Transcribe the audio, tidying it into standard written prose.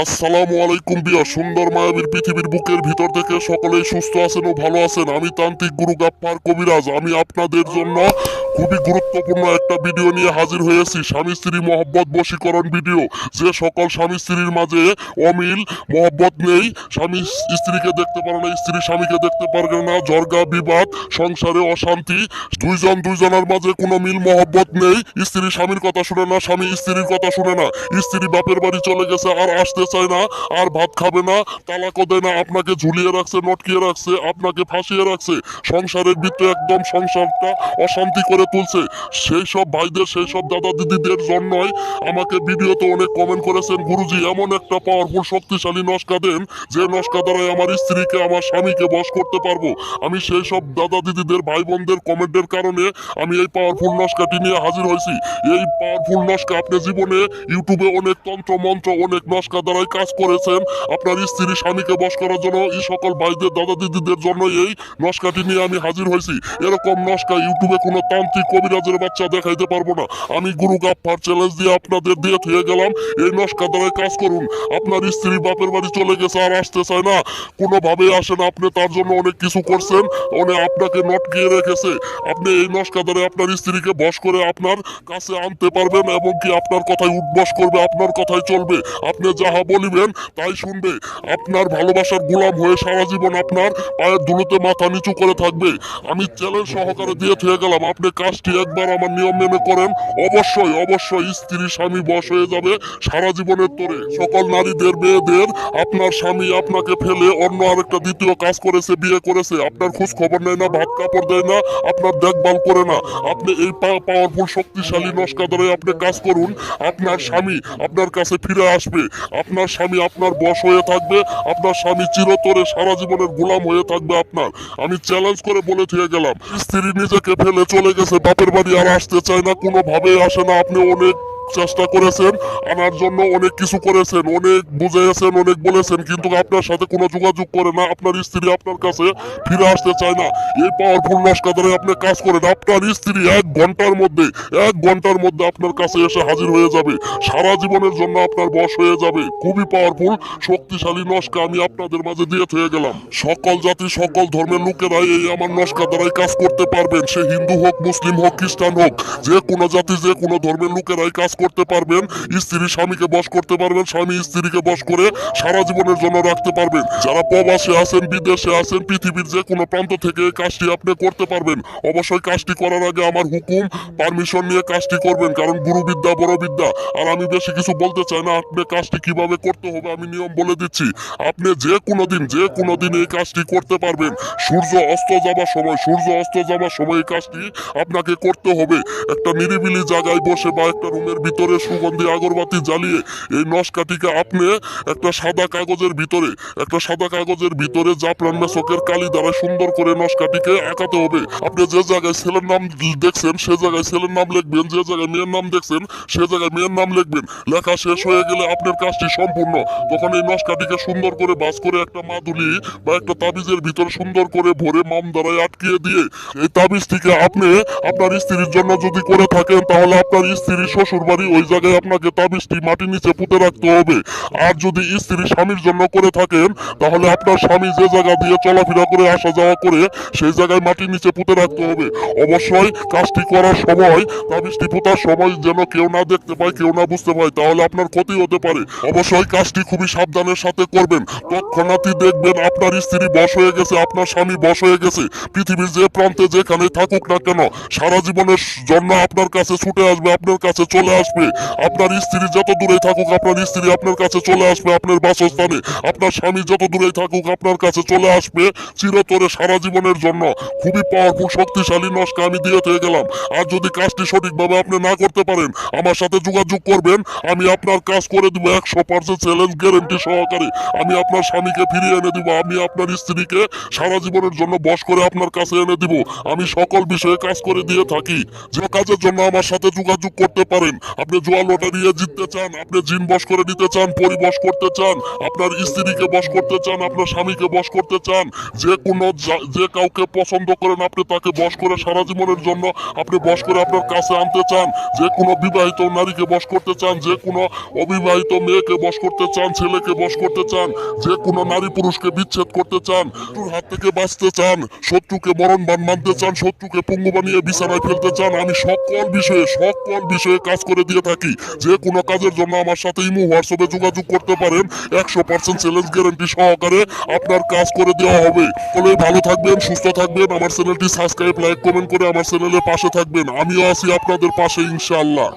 আসসালামু আলাইকুম বিয়া সুন্দর মায়াবীর পৃথিবীর বুকের ভিতর থেকে সকলেই সুস্থ আছেন ও ভালো আছেন। আমি তান্ত্রিক গুরু গাপ্পার কবিরাজ। আমি আপনাদের জন্য খুবই গুরুত্বপূর্ণ একটা ভিডিও নিয়ে হাজির হয়েছি। স্বামী স্ত্রী মহব্বত বশীকরণ ভিডিও। যে সকল স্বামী স্ত্রীর মাঝে অমিল মহব্বত নেই, স্বামী স্ত্রীকে দেখতে পারে না, স্ত্রী স্বামীকে দেখতে পারে না, ঝগড়া বিবাদ, সংসারে অশান্তি, দুইজনের মাঝে কোনো মিল মহব্বত নেই, স্ত্রী স্বামীর কথা শুনে না, স্বামী স্ত্রীর কথা শুনে না, স্ত্রী বাপের বাড়ি চলে গেছে আর আসতে চায় না, আর ভাত খাবে না, তালাকও দেয় না, আপনাকে ঝুলিয়ে রাখছে, নটকিয়ে রাখছে, আপনাকে ফাঁসিয়ে রাখছে, সংসারের ভিতরে একদম সংসারটা অশান্তি করে তুলছে। সেই সব ভাইদের, সেই সব দাদা দিদিদের জন্যই আমাকে ভিডিওতে অনেক কমেন্ট করেছেন, গুরুজি এমন একটা পাওয়ারফুল শক্তিশালী নস্কা দেন যে নস্কা দ্বারাই আমার স্ত্রীকে, আমার স্বামীকে বশ করতে পারবো। আমি সেই সব দাদা দিদিদের, ভাই বোনদের কমেন্টের কারণে আমি এই পাওয়ারফুল নস্কাটি নিয়ে হাজির হয়েছি। এই পাওয়ারফুল নস্কা আপনি জীবনে ইউটিউবে অনেক তন্ত্র মন্ত্র, অনেক নস্কা দ্বারাই কাজ করেছেন আপনার স্ত্রী স্বামীকে বশ করার জন্য। এই সকল ভাইদের, দাদা দিদিদের জন্য এই নস্কাটি নিয়ে আমি হাজির হয়েছি। এরকম নস্কা ইউটিউবে কোনো তান্ত্রিক কবিরাজের বাচ্চা দেখাইতে পারবো না। আমি গুরু গাপ্পার চ্যালেঞ্জ দিয়ে আপনাদের দিয়ে থুয়ে গেলাম, এই নস্কা দ্বারাই কাজ করুন। আপনার স্ত্রী বাপের বাড়ি চলে গেছে আর আসতে চায় না, কোনোভাবে আসে না, আপনি তার জন্য অনেক কিছু করছেন, অনেক আপনাকে নটকিয়ে রেখেছে। আপনি এই নস্কা দ্বারা আপনার স্ত্রীকে বশ করে আপনার কাছে আনতে পারবেন এবং কি আপনার কথায় উঠবস করবে, আপনার কথাই চলবে, আপনি যাহা বলিবেন তাই শুনবে, আপনার ভালোবাসার গোলাম হয়ে সারা জীবন আপনার পায়ের ধুলোতে মাথা নিচু করে থাকবে। আমি চ্যালেঞ্জ সহকারে দিয়ে থয়ে গেলাম, আপনি কাজটি একবার আমার নিয়ম মেনে করেন, অবশ্যই অবশ্যই স্ত্রী স্বামী বশ হয়ে যাবে সারা জীবনের তোরে। সকল নারীদের, মেয়েদের, আপনার স্বামী আপনাকে ফেলে অন্য আরেকটা দ্বিতীয় কাজ করেছে, বিয়ে করেছে, আপনার খোঁজ খবর নেয় না, ভাত কাপড় দেয় না, আপনার দেখভাল করে না, আপনি এই পাওয়ারফুল শক্তিশালী নস্কা দ্বারাই আপনি কাজ করুন, আপনার স্বামী আপনার কাছে ফিরে আসবে, আপনার স্বামী আপনার বশ হয়ে থাকবে, আপনার স্বামী চিরতরে সারা জীবনের গোলাম হয়ে থাকবে আপনার। আমি চ্যালেঞ্জ করে বলে দিয়ে গেলাম, স্ত্রী নিজেকে ফেলে চলে গেছে বাপের বাড়ি, আর আসতে চায় না, কোনোভাবে আসে না, আপনি অনেক চেষ্টা করেছেন আনার জন্য, অনেক কিছু করেছেন, অনেক বুঝাইছেন, অনেক বলেছেন, কিন্তু আপনার সাথে কোনো যোগাযোগ করে না, আপনার স্ত্রী আপনার কাছে ফিরে আসতে চায় না। এই পাওয়ারফুল নস্কা দ্বারা আপনি কাজ করেন, আপনার স্ত্রী 1 ঘন্টার মধ্যে আপনার কাছে এসে হাজির হয়ে যাবে, সারা জীবনের জন্য আপনার বশ হয়ে যাবে। খুবই পাওয়ারফুল শক্তিশালী নস্কা আমি আপনাদের মাঝে দিয়ে থয়ে গেলাম। সকল জাতি, সকল ধর্মের লোকেরাই এই আমার নস্কা দ্বারাই কাজ করতে পারবেন, সে হিন্দু হোক, মুসলিম হোক, খ্রিস্টান হোক, যে কোনো জাতি, যে কোনো ধর্মের লোকেরাই কাজ করতে পারবেন। স্ত্রী স্বামীকে বশ করতে পারবেন, স্বামী স্ত্রীকে বশ করে সারা জীবনের জন্য রাখতে পারবেন। যারা প্রবাসে আছেন, বিদেশে আছেন, পৃথিবীর যে কোনো প্রান্ত থেকে কাজটি আপনি করতে পারবেন। অবশ্যই কাজটি করার আগে আমার হুকুম, পারমিশন নিয়ে কাজটি করবেন, কারণ গুরু বিদ্যা বড় বিদ্যা। আর আমি বেশি কিছু বলতে চাই না, আপনি কাজটি কিভাবে করতে হবে আমি নিয়ম বলে দিচ্ছি। আপনি যে কোনো দিন এই কাজটি করতে পারবেন। সূর্য অস্ত যাবার সময় এই কাজটি আপনাকে করতে হবে। একটা নিরিবিলি জায়গায় বসে বা একটা রুমের ভিতরে সুগন্ধি আগরবাতি জ্বালিয়ে এই নস্কাটিকে আপনি একটা সাদা কাগজের ভিতরে জাফরান মেশকের কালি দ্বারা সুন্দর করে নস্কাটিকে আঁকাতে হবে। আপনি যে জায়গায় ছেলের নাম দেখছেন সে জায়গায় ছেলের নাম লিখবেন, যে জায়গায় মেয়ের নাম দেখছেন সে জায়গায় মেয়ের নাম লিখবেন। লেখা শেষ হয়ে গেলে আপনার কাজটি সম্পূর্ণ। তখন এই নস্কাটিকে সুন্দর করে বাস করে একটা মাদুলি বা একটা তাবিজের ভিতরে সুন্দর করে ভরে মাম দ্বারায় আটকিয়ে দিয়ে এই তাবিজটিকে আপনি আপনার স্ত্রীর জন্য যদি করে থাকেন, তাহলে আপনার স্ত্রীর শ্বশুর বাড়ি ওই জায়গায় আপনাকে তাবিজটি মাটির নিচে পুঁতে রাখতে হবে। আর যদি স্ত্রী স্বামীর জন্য করে থাকেন, তাহলে আপনার স্বামী যে জায়গা দিয়ে চলাফেরা করে, আসা যাওয়া করে, সেই জায়গায় মাটির নিচে পুঁতে রাখতে হবে। অবশ্যই কাজটি করার সময়, তাবিজটি পোতার সময় যেন কেউ না দেখতে পায়, কেউ না বুঝতে পায়, তাহলে আপনার ক্ষতি হতে পারে। অবশ্যই কাজটি খুবই সাবধানের সাথে করবেন। তৎক্ষণাৎই দেখবেন আপনার স্ত্রী বশ হয়ে গেছে, আপনার স্বামী বশ হয়ে গেছে। পৃথিবীর যে প্রান্তে যেখানে থাকুক না কেন, সারা জীবনের জন্য আপনার কাছে ছুটে আসবে, আপনার কাছে চলে আসবে। আপনার স্ত্রী যত দূরে থাকুক, আপনার স্ত্রী আপনার কাছে চলে আসবে আপনার বাসস্থানে। আপনার স্বামী যত দূরে থাকুক আপনার কাছে চলে আসবে চিরতরে সারা জীবনের জন্য। খুবই পাওয়ারফুল শক্তিশালী নস্কা আমি দিয়ে থয়ে গেলাম। আর যদি কাজটি সঠিকভাবে আপনি না করতে পারেন, আমার সাথে যোগাযোগ করবেন, আমি আপনার কাজ করে দিব 100% চ্যালেঞ্জ গ্যারেন্টি সহকারে। আমি আপনার স্বামীকে ফিরিয়ে এনে দিব, আমি আপনার স্ত্রীকে সারা জীবনের জন্য বশ করে আপনার কাছে এনে দিব। আমি সকল বিষয়ে কাজ করে দিয়ে থাকি। যে কাজের জন্য আমার সাথে যোগাযোগ করতে পারেন, আপনি জুয়া লটারি জিততে চান, আপনি জিন বশ করে নিতে চান, পরি বশ করতে চান, আপনার স্ত্রীকে বশ করতে চান, আপনার স্বামীকে বশ করতে চান, যে কাউকে পছন্দ করেন আপনি তাকে বশ করে সারা জীবনের জন্য আপনি বশ করে আপনার কাছে আনতে চান, যে কোনো বিবাহিত নারীকে বশ করতে চান, যে কোনো অবিবাহিত মেয়েকে বশ করতে চান, ছেলেকে বশ করতে চান, যে কোনো নারী পুরুষকে বিচ্ছেদ করতে চান, শত্রুর হাত থেকে বাঁচতে চান, শত্রুকে মরণবান মানতে চান, শত্রুকে পঙ্গু বানিয়ে বিছানায় ফেলতে চান, আমি সকল বিষয়ে কাজ করে দিয়ে থাকি। যে কোনো কাজের জন্য আমার সাথে ইমো হোয়াটসঅ্যাপে যোগাযোগ করতে পারেন। 100% চ্যালেঞ্জ গ্যারান্টি সহকারে আপনার কাজ করে দেওয়া হবে। ফলে ভালো থাকবেন, সুস্থ থাকবেন, আমার চ্যানেলটি সাবস্ক্রাইব, লাইক, কমেন্ট করে আমার চ্যানেলের পাশে থাকবেন। আমিও আছি আপনাদের পাশে ইনশাআল্লাহ।